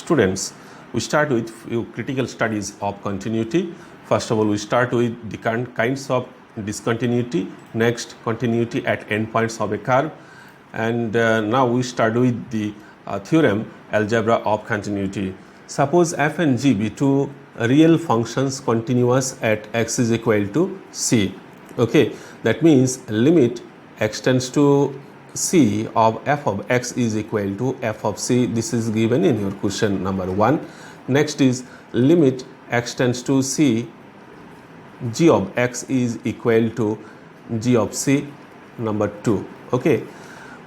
Students, we start with few critical studies of continuity. First of all, we start with the kinds of discontinuity, next continuity at endpoints of a curve, and now we start with the theorem algebra of continuity. Suppose f and g be two real functions continuous at x is equal to c. Okay, that means limit x tends to c of f of x is equal to f of c. This is given in your question number 1. Next is limit x tends to c g of x is equal to g of c, number 2. Okay,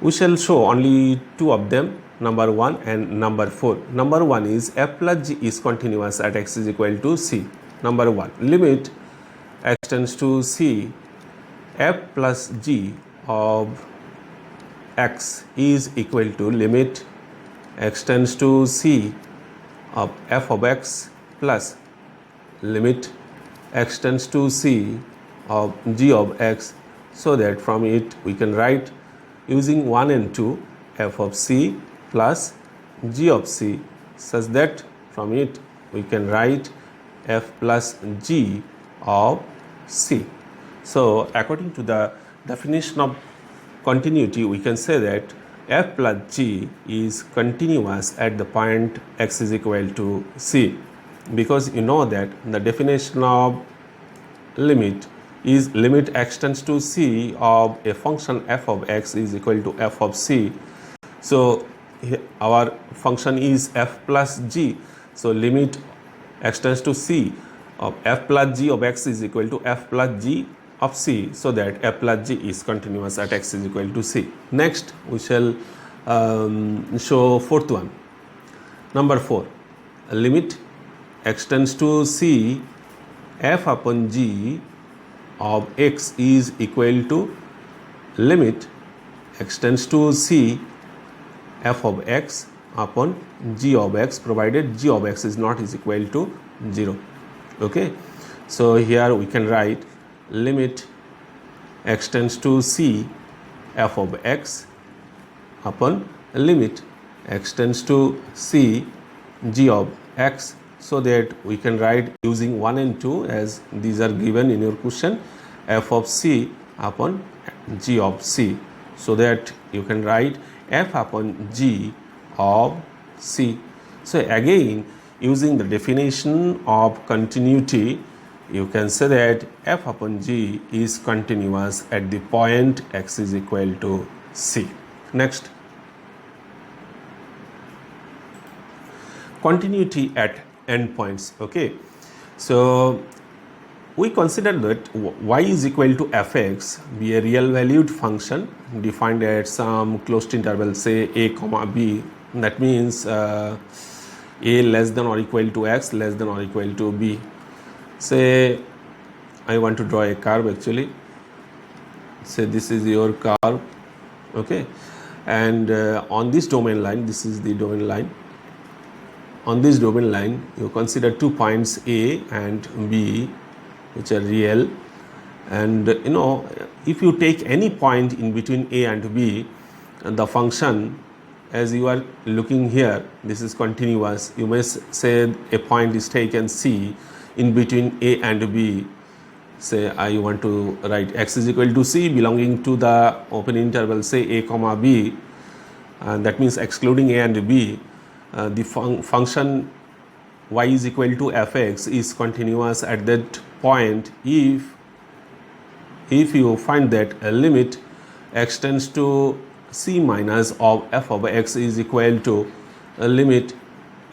we shall show only two of them, number 1 and number 4. Number 1 is f plus g is continuous at x is equal to c. Number 1, limit x tends to c f plus g of x is equal to limit x tends to c of f of x plus limit x tends to c of g of x, so that from it we can write using 1 and 2 f of c plus g of c, such that from it we can write f plus g of c. So according to the definition of continuity, we can say that f plus g is continuous at the point x is equal to c, because you know that the definition of limit is limit x tends to c of a function f of x is equal to f of c. So our function is f plus g, so limit x tends to c of f plus g of x is equal to f plus g of c, so that f plus g is continuous at x is equal to c. Next we shall show fourth one. Number 4, limit x tends to c f upon g of x is equal to limit x tends to c f of x upon g of x, provided g of x is not is equal to 0. Okay, so here we can write limit x tends to c f of x upon limit x tends to c g of x, so that we can write using 1 and 2 as these are given in your question, f of c upon g of c, so that you can write f upon g of c. So again, using the definition of continuity, you can say that f upon g is continuous at the point x is equal to c. Next, continuity at endpoints. Okay, so we consider that y is equal to fx be a real valued function defined at some closed interval, say a comma b. That means a less than or equal to x, less than or equal to b. Say I want to draw a curve actually. Say this is your curve. Okay, and on this domain line, this is the domain line. On this domain line, you consider 2 points a and b, which are real, and you know, if you take any point in between a and b, the function as you are looking here, this is continuous. You may say a point is taken c in between a and b. Say I want to write x is equal to c belonging to the open interval, say a comma b, and that means excluding a and b, the function y is equal to fx is continuous at that point if you find that a limit x tends to c minus of f of x is equal to a limit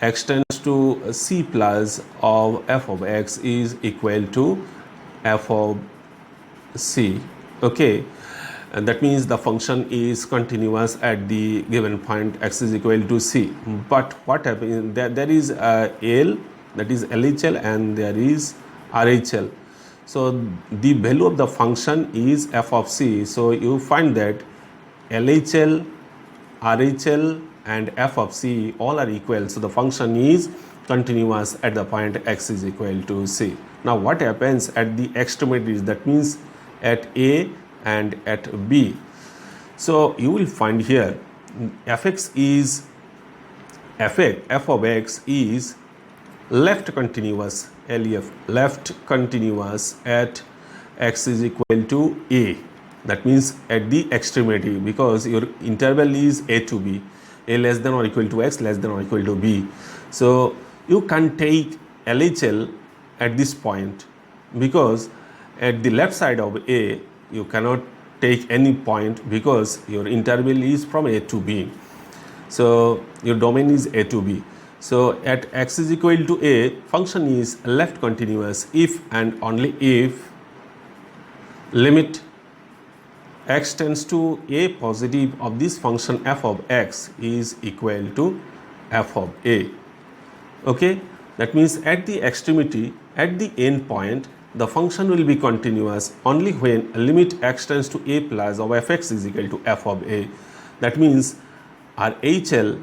x tends to c plus of f of x is equal to f of c. Okay, and that means the function is continuous at the given point x is equal to c. But what happens, there is a L, that is LHL, and there is RHL. So the value of the function is f of c. So you find that LHL, RHL and f of c all are equal. So the function is continuous at the point x is equal to c. Now what happens at the extremities, that means at a and at b? So you will find here fx is f of x is left continuous, left continuous at x is equal to a. That means at the extremity, because your interval is a to b, a less than or equal to x, less than or equal to b. So you can take LHL at this point, because at the left side of a you cannot take any point because your interval is from a to b. So your domain is a to b. So at x is equal to a, function is left continuous if and only if limit x tends to a positive of this function f of x is equal to f of a. Okay, that means at the extremity, at the end point, the function will be continuous only when limit x tends to a plus of fx is equal to f of a. That means our HL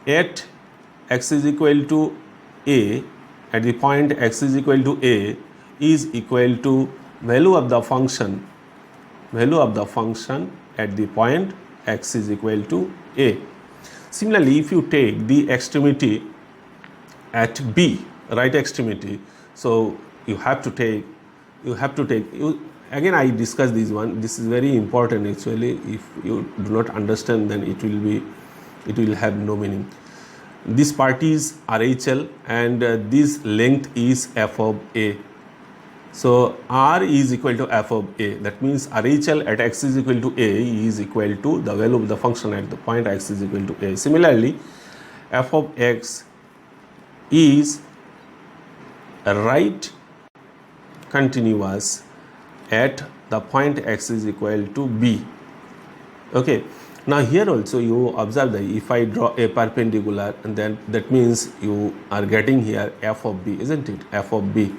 at x is equal to a, at the point x is equal to a, is equal to value of the function at the point x is equal to a. Similarly, if you take the extremity at b, right extremity, so you have to take again I discuss this one. This is very important actually. If you do not understand, then it will have no meaning. This part is RHL and this length is f of a. So r is equal to f of a. That means RHL at x is equal to a is equal to the value of the function at the point x is equal to a. Similarly, f of x is right continuous at the point x is equal to b. Okay, now here also you observe that if I draw a perpendicular, and then that means you are getting here f of b, isn't it? F of b.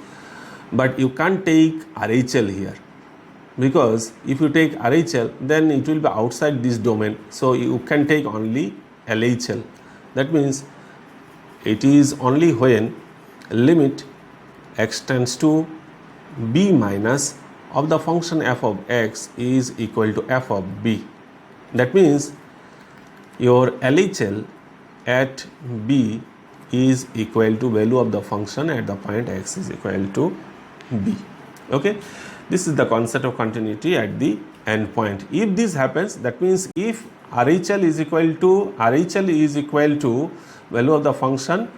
But you can't take RHL here, because if you take RHL, then it will be outside this domain. So you can take only LHL. That means it is only when limit x tends to b minus of the function f of x is equal to f of b. That means your LHL at b is equal to value of the function at the point x is equal to b. Okay, this is the concept of continuity at the end point. If this happens, that means if RHL is equal to value of the function,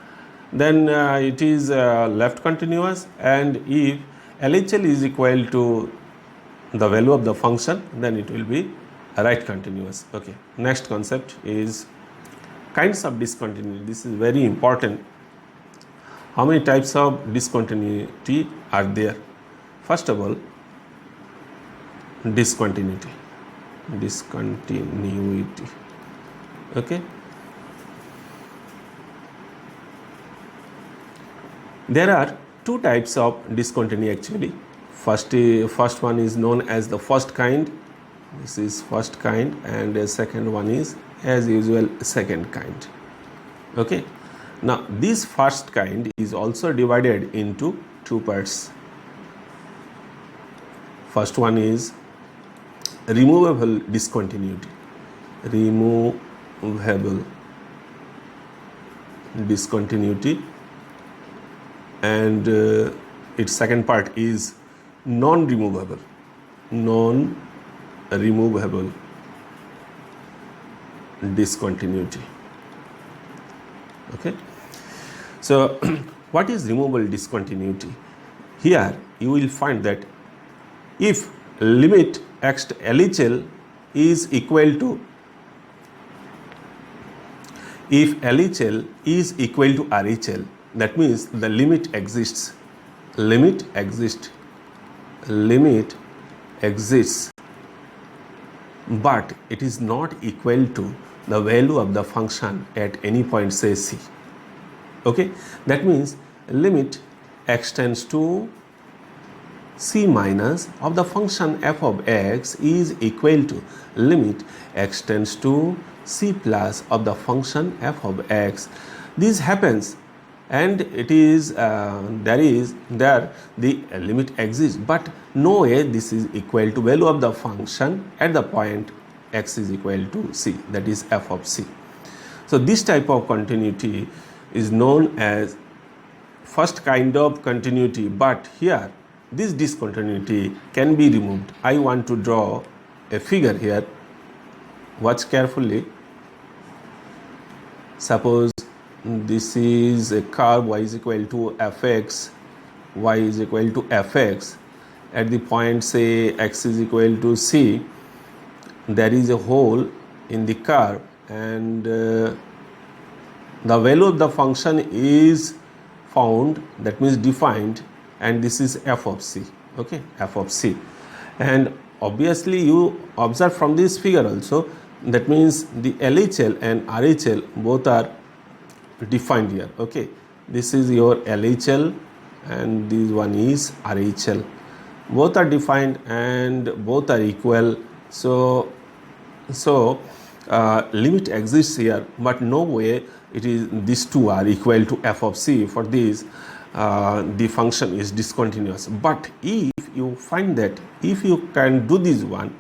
then it is left continuous, and if LHL is equal to the value of the function, then it will be right continuous. Okay, next concept is kinds of discontinuity. This is very important. How many types of discontinuity are there? First of all, discontinuity. Okay, there are two types of discontinuity actually. First one is known as the first kind. This is first kind, and the second one is as usual second kind. Okay, now this first kind is also divided into two parts. First one is removable discontinuity. Removable discontinuity, and its second part is non-removable discontinuity. Okay, so what is removable discontinuity? Here you will find that if limit x to LHL is equal to, if LHL is equal to RHL, that means the limit exists, but it is not equal to the value of the function at any point, say c. Okay, that means limit x tends to c minus of the function f of x is equal to limit x tends to c plus of the function f of x. This happens, and it is there the limit exists, but no way this is equal to value of the function at the point x is equal to c, that is f of c. So this type of continuity is known as first kind of continuity, but here this discontinuity can be removed. I want to draw a figure here. Watch carefully. Suppose this is a curve y is equal to fx, y is equal to fx. At the point say x is equal to c, there is a hole in the curve, and the value of the function is found, that means defined, and this is f of c. Okay, f of c. And obviously you observe from this figure also, that means the LHL and RHL both are defined here. Okay, this is your LHL and this one is RHL. Both are defined and both are equal. So limit exists here, but no way it is these two are equal to f of c. For this the function is discontinuous. But if you find that if you can do this one,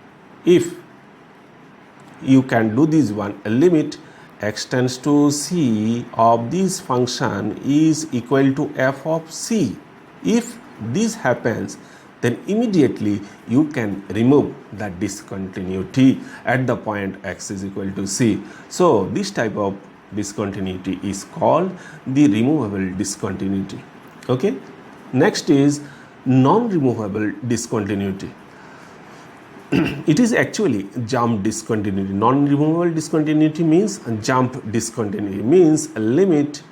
a limit x tends to c of this function is equal to f of c. If this happens, then immediately you can remove that discontinuity at the point x is equal to c. So this type of discontinuity is called the removable discontinuity. Okay, next is non-removable discontinuity. It is actually jump discontinuity. Non-removable discontinuity means jump discontinuity, means a limit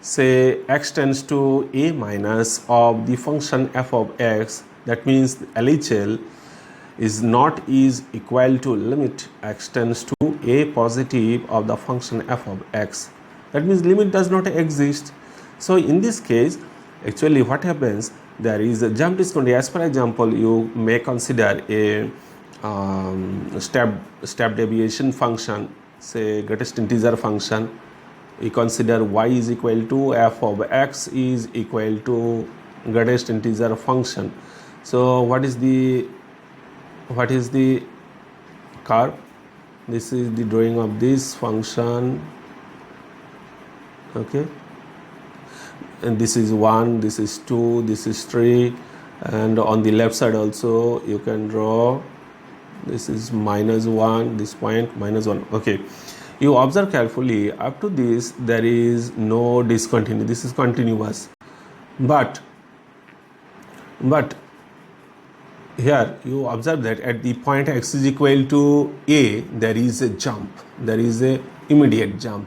say x tends to a minus of the function f of x. That means LHL is not is equal to limit x tends to a positive of the function f of x. That means limit does not exist. So in this case, actually what happens, there is a jump discontinuity. As per example, you may consider a step deviation function, say greatest integer function. We consider y is equal to f of x is equal to greatest integer function. So what is the curve? This is the drawing of this function. Okay, and this is 1, this is 2, this is 3, and on the left side also you can draw, this is -1, this point -1. Okay, you observe carefully, up to this there is no discontinuity, this is continuous, but here you observe that at the point x is equal to a, there is a jump, there is a immediate jump.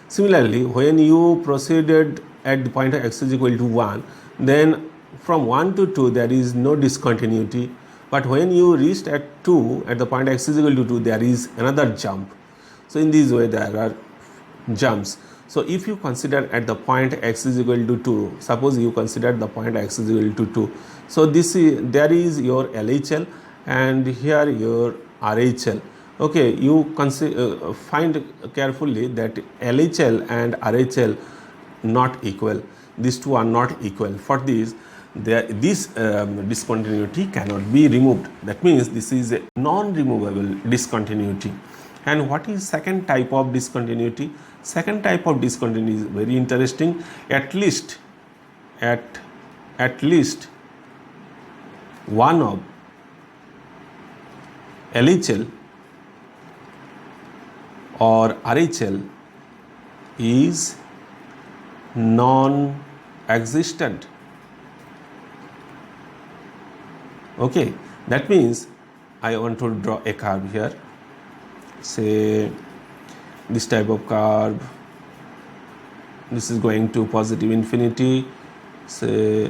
Similarly, when you proceeded at the point x is equal to 1, then from 1 to 2 there is no discontinuity, but when you reached at 2, at the point x is equal to 2, there is another jump. So in this way there are jumps. So if you consider at the point x is equal to 2, suppose you consider the point x is equal to 2, so there is your LHL and here your RHL. Okay, you find carefully that LHL and RHL not equal. These two are not equal. For this discontinuity cannot be removed. That means this is a non-removable discontinuity. And what is second type of discontinuity? Second type of discontinuity is very interesting. At least one of LHL or RHL is non-existent. Okay, that means I want to draw a curve here, say this type of curve, this is going to positive infinity, say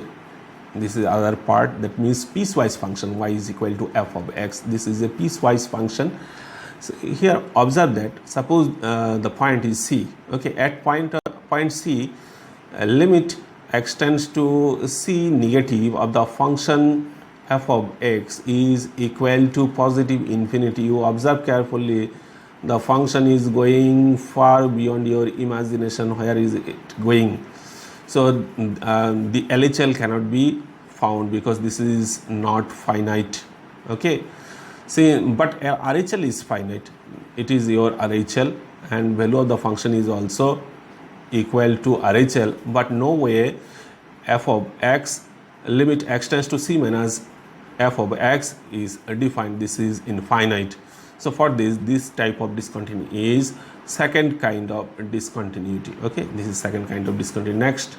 this is other part, that means piecewise function y is equal to f of x. This is a piecewise function. So here observe that suppose the point is c. Okay, at point c, limit x tends to c negative of the function f of x is equal to positive infinity. You observe carefully, the function is going far beyond your imagination. Where is it going? So the LHL cannot be found because this is not finite. Okay, see, but RHL is finite. It is your RHL and value of the function is also equal to RHL, but no way f of x limit x tends to c minus f of x is defined. This is infinite. So for this type of discontinuity is second kind of discontinuity. Okay, this is second kind of discontinuity. Next,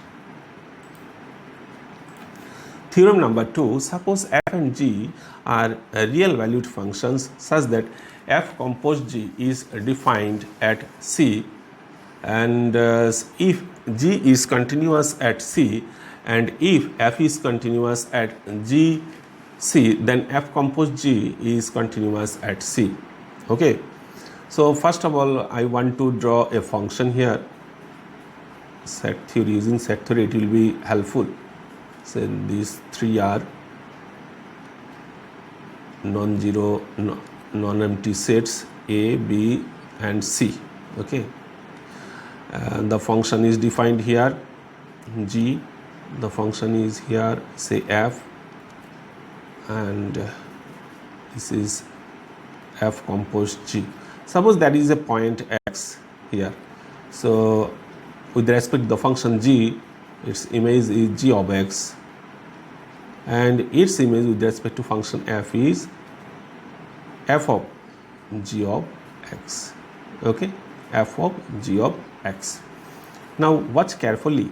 theorem number 2. Suppose f and g are real valued functions such that f compose g is defined at c, and if g is continuous at c and if f is continuous at g c, then f compose g is continuous at c. Okay, so first of all I want to draw a function here. Set theory, using set theory it will be helpful. So these three are non-zero non-empty sets a, b and c. Okay, and the function is defined here g, the function is here say f, and this is f compose g. Suppose that is a point x here, so with respect to the function g, its image is g of x, and its image with respect to function f is f of g of x. Okay, f of g of x. Now watch carefully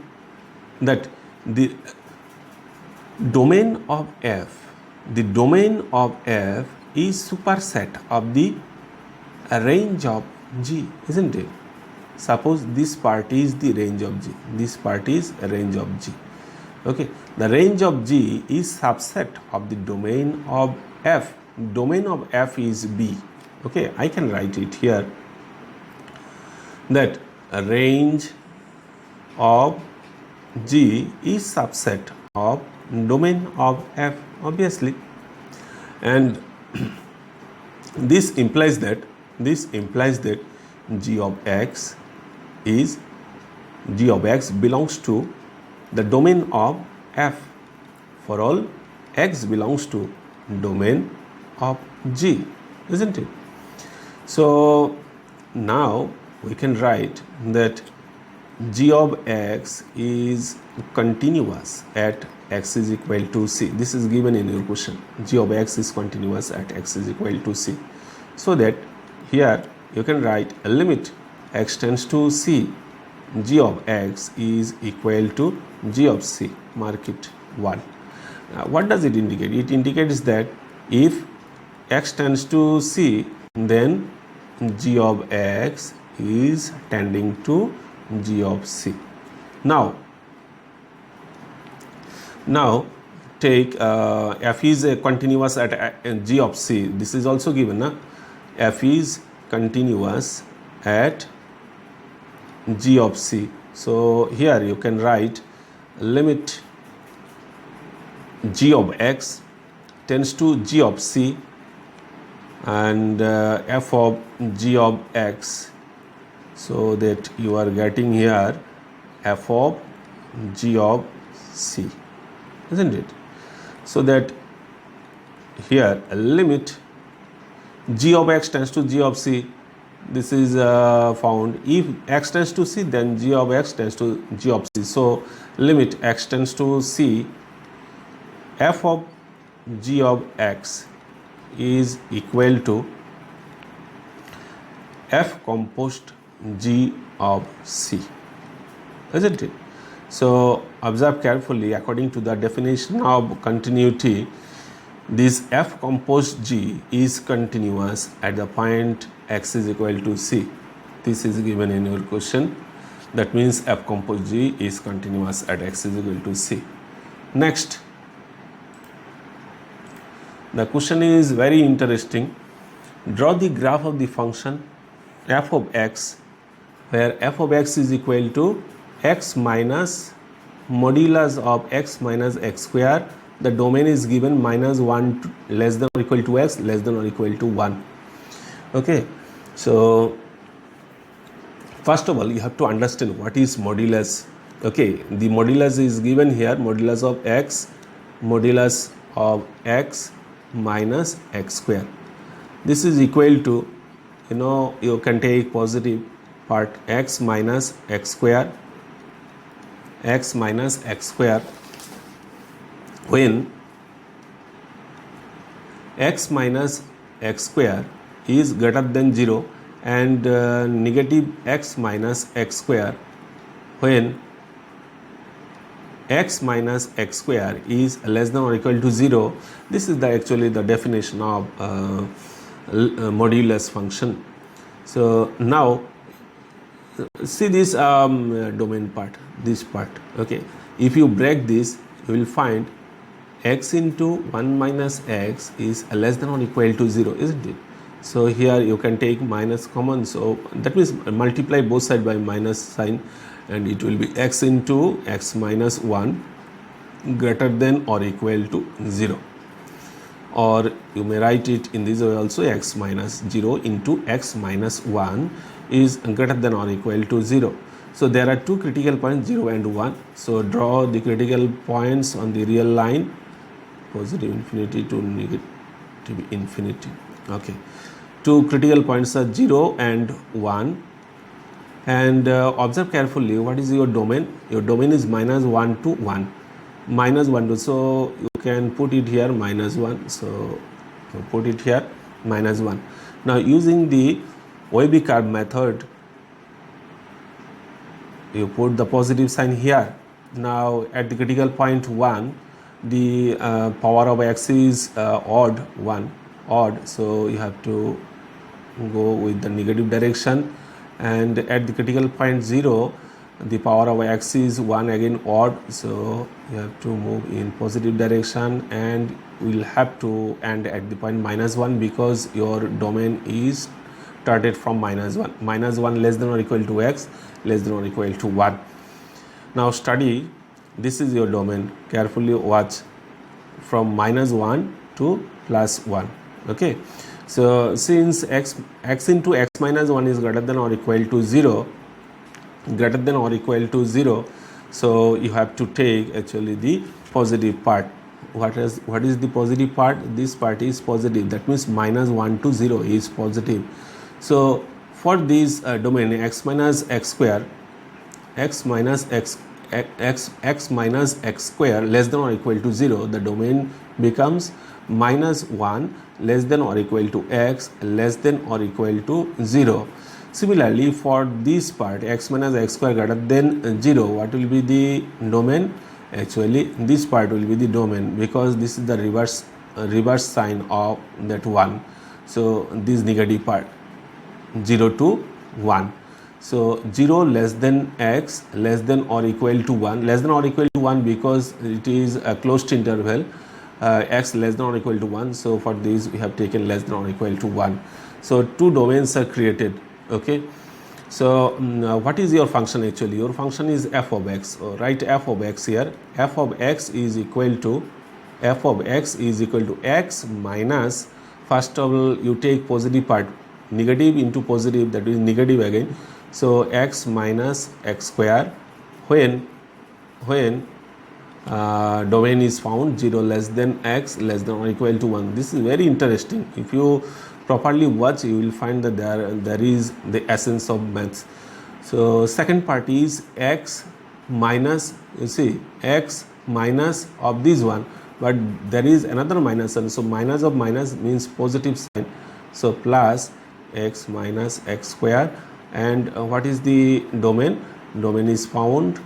that the domain of f is superset of the range of g, isn't it? Suppose this part is the range of g, this part is a range of g. Okay, the range of g is subset of the domain of f. Domain of f is b. Okay, I can write it here that a range of g is subset of domain of f, obviously, and this implies that g of x belongs to the domain of f for all x belongs to domain of g, isn't it? So now we can write that g of x is continuous at x is equal to c. This is given in your question. G of x is continuous at x is equal to c. So that here you can write a limit x tends to c, g of x is equal to g of c. Mark it 1. What does it indicate? It indicates that if x tends to c, then g of x is tending to g of c. Now take f is continuous at g of c. This is also given, na? F is continuous at g of c. So here you can write limit g of x tends to g of c, and f of g of x, so that you are getting here f of g of c, isn't it? So that here a limit g of x tends to g of c, this is found if x tends to c, then g of x tends to g of c. So limit x tends to c, f of g of x is equal to f composed g of c, isn't it? So observe carefully, according to the definition of continuity, this f composed g is continuous at the point x is equal to c. This is given in your question. That means f composed g is continuous at x is equal to c. Next, the question is very interesting. Draw the graph of the function f of x, where f of x is equal to x minus modulus of x minus x square. The domain is given -1 less than or equal to x less than or equal to 1. Okay, so first of all you have to understand what is modulus. Okay, the modulus is given here, modulus of x minus x square. This is equal to, you can take positive part x minus x square when x minus x square is greater than 0 and negative x minus x square when x minus x square is less than or equal to 0. This is actually the definition of modulus function. So now see this domain part, this part. Okay, if you break this, you will find x into 1 minus x is less than or equal to 0, isn't it? So here you can take minus common, so that means multiply both sides by minus sign, and it will be x into x minus 1 greater than or equal to 0, or you may write it in this way also, x minus 0 into x minus 1 is greater than or equal to 0. So there are two critical points, 0 and 1. So draw the critical points on the real line, positive infinity to negative infinity. Okay, two critical points are 0 and 1, and observe carefully what is your domain. Your domain is minus 1 to 1, minus 1 to, so you can put it here minus 1, so you put it here minus 1. Now using the Webby curve method, you put the positive sign here. Now at the critical point 1, the power of x is odd, so you have to go with the negative direction, and at the critical point 0, the power of x is 1, again odd, so you have to move in positive direction, and will have to end at the point minus 1 because your domain is started from minus 1, less than or equal to x, less than or equal to 1. Now study, this is your domain, carefully watch, from minus 1 to plus 1. Okay, so since x into x minus 1 is greater than or equal to 0, so you have to take actually the positive part. What is the positive part? This part is positive, that means minus 1 to 0 is positive. So for this domain x minus x square minus x square less than or equal to 0, the domain becomes minus 1 less than or equal to x less than or equal to 0. Similarly, for this part x minus x square greater than 0, what will be the domain? Actually this part will be the domain, because this is the reverse sign of that 1. So this negative part, 0 to 1. So 0 less than x less than or equal to 1, less than or equal to 1 because it is a closed interval, x less than or equal to 1. So for this we have taken less than or equal to 1. So two domains are created. Okay, so what is your function? Actually your function is f of x. So write f of x here. F of x is equal to x minus, first of all you take positive part, negative into positive, that is negative again. So x minus x square when domain is found 0 less than x less than or equal to 1. This is very interesting. If you properly watch, you will find that there is the essence of maths. So second part is x minus, you see x minus of this one, but there is another minus, and so minus of minus means positive sign, so plus x minus x square. And what is the domain? Domain is found,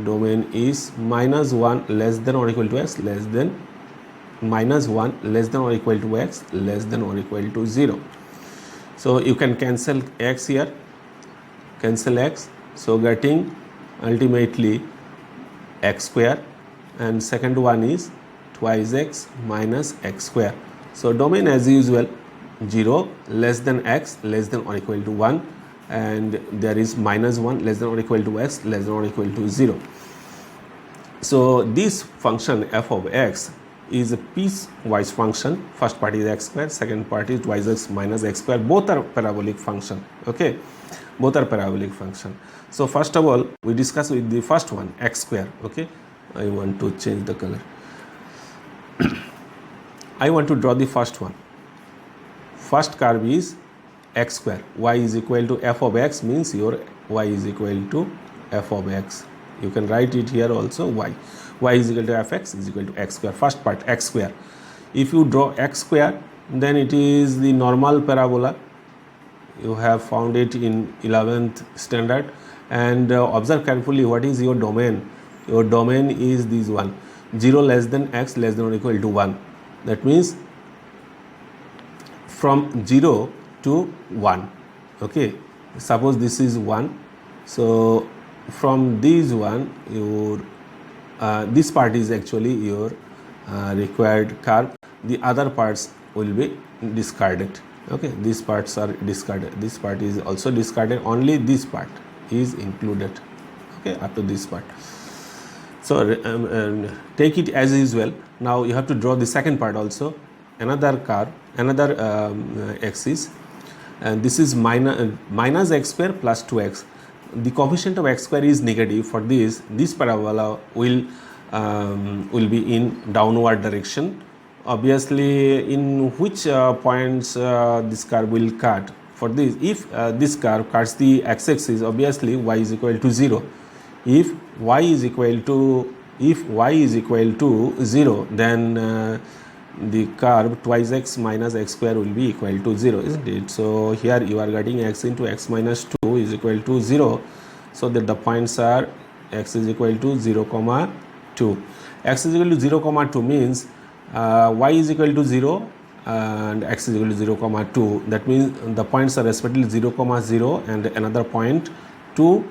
domain is minus 1 less than or equal to x less than, minus 1 less than or equal to x less than or equal to 0. So you can cancel x here, cancel x, so getting ultimately x square, and second one is twice x minus x square. So domain as usual 0 less than x less than or equal to 1, and there is minus 1 less than or equal to x less than or equal to 0. So this function f of x is a piecewise function. First part is x square, second part is twice x minus x square. Both are parabolic function. Okay, both are parabolic function. So first of all we discuss with the first one, x square. Okay, I want to change the color. I want to draw the first one. First curve is x square. Y is equal to f of x means your y is equal to f of x. You can write it here also y. Y is equal to fx is equal to x square. First part x square. If you draw x square, then it is the normal parabola. You have found it in 11th standard. And observe carefully what is your domain. Your domain is this one, 0 less than x less than or equal to 1. That means from 0 to 1. Okay, suppose this is 1. So from this one, your this part is actually your required curve. The other parts will be discarded. Okay, these parts are discarded. This part is also discarded. Only this part is included. Okay, up to this part. So take it as usual. Now you have to draw the second part also. Another curve, another axis, and this is minus x square plus 2x. The coefficient of x square is negative. For this parabola will be in downward direction. Obviously, in which points this curve will cut? For this, if this curve cuts the x-axis, obviously y is equal to 0. If y is equal to 0, then the curve twice x minus x square will be equal to 0, isn't it? So here you are getting x into x minus 2 is equal to 0. So that the points are x is equal to 0, 2. X is equal to 0, 2 means y is equal to 0 and x is equal to 0, 2. That means the points are respectively 0, 0 and another point 2,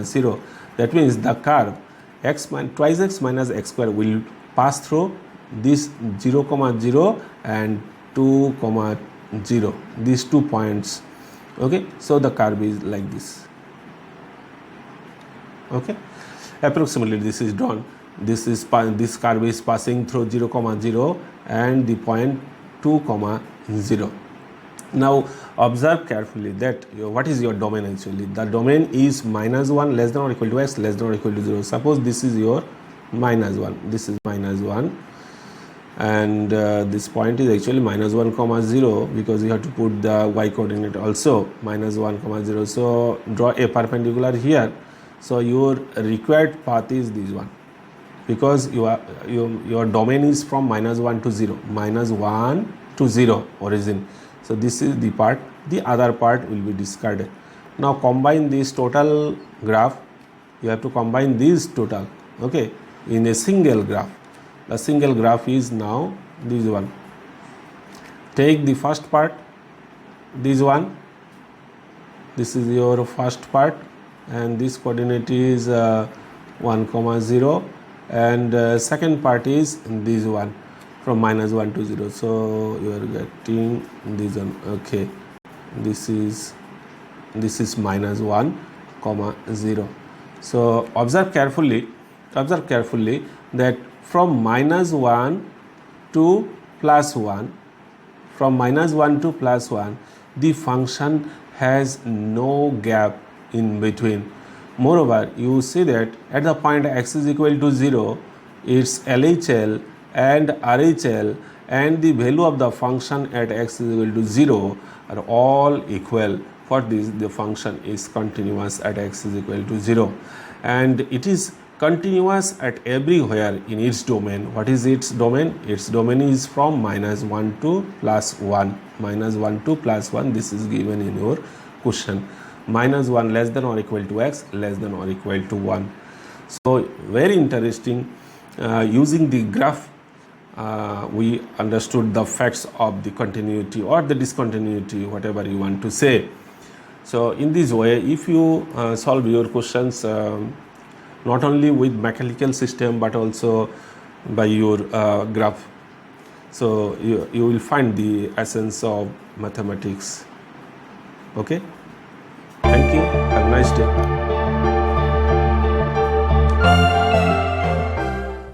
0. That means the curve twice x minus x square will pass through this 0, 0 and 2, 0, these 2 points. Okay, so the curve is like this. Okay, approximately this is drawn. This curve is passing through 0, 0 and the point 2, 0. Now observe carefully that what is your domain actually. The domain is minus 1 less than or equal to x less than or equal to 0. Suppose this is your minus 1. This is minus 1. And this point is actually minus 1, 0 because you have to put the y coordinate also minus 1, 0. So draw a perpendicular here. So your required path is this one because your domain is from minus 1 to 0, minus 1 to 0 origin. So this is the part. The other part will be discarded. Now combine this total graph. You have to combine these total. Okay, in a single graph. The single graph is now this one. Take the first part, this one. This is your first part, and this coordinate is 1, 0, and second part is this one from minus 1 to 0. So you are getting this one. Okay, this is minus 1, 0. So observe carefully that from minus 1 to plus 1, the function has no gap in between. Moreover, you see that at the point x is equal to 0, its LHL and RHL and the value of the function at x is equal to 0 are all equal. For this, the function is continuous at x is equal to 0, and it is continuous at everywhere in its domain. What is its domain? Its domain is from minus 1 to plus 1. Minus 1 to plus 1, this is given in your question. Minus 1 less than or equal to x, less than or equal to 1. So very interesting. Using the graph, we understood the facts of the continuity or the discontinuity, whatever you want to say. So in this way, if you solve your questions not only with mechanical system but also by your graph, so you will find the essence of mathematics. Okay, thank you, have a nice day.